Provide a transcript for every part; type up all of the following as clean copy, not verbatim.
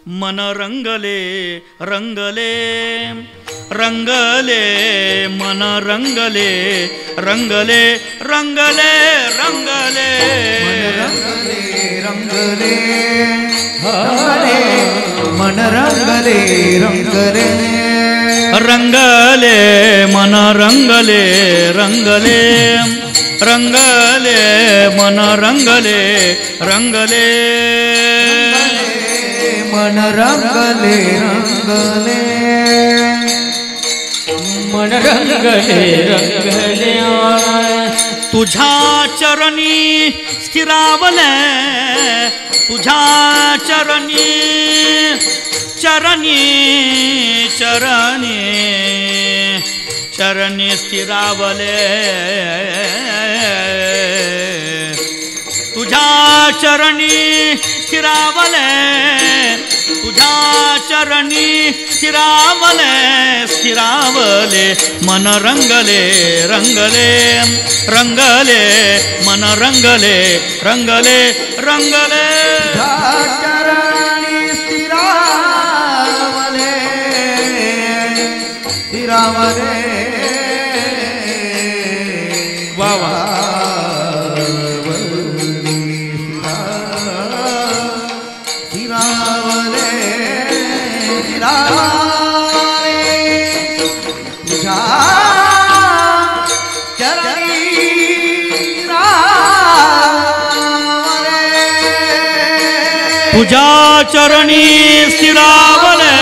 मन रंगले रंगले रंगले मन रंगले रंगले रंगले रंगले रंगले रंगले मन रंगले रंगले रंगले मन रंगले रंगले रंगले मन रंगले रंगले मन रंगले रंगले मन रंगले रंगले तुझ्या चरणी स्थिरावले तुझ्या चरणी चरणी चरणी चरणी स्थिरावले तुझ्या चरणी स्थिरावले तुझ्या चरणी स्थिरावले स्थिरावले मन रंगले रंगले रंगले मन रंगले रंगले रंगले चरणी स्थिरावले स्थिरावले वा वा तुझ्या चरणी स्थिरावले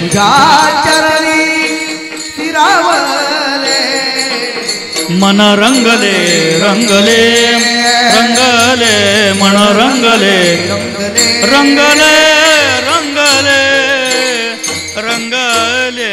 तुझ्या चरणी स्थिरावले मन रंगले रंगले रंगले मन रंगले रंगले रंगले रंगले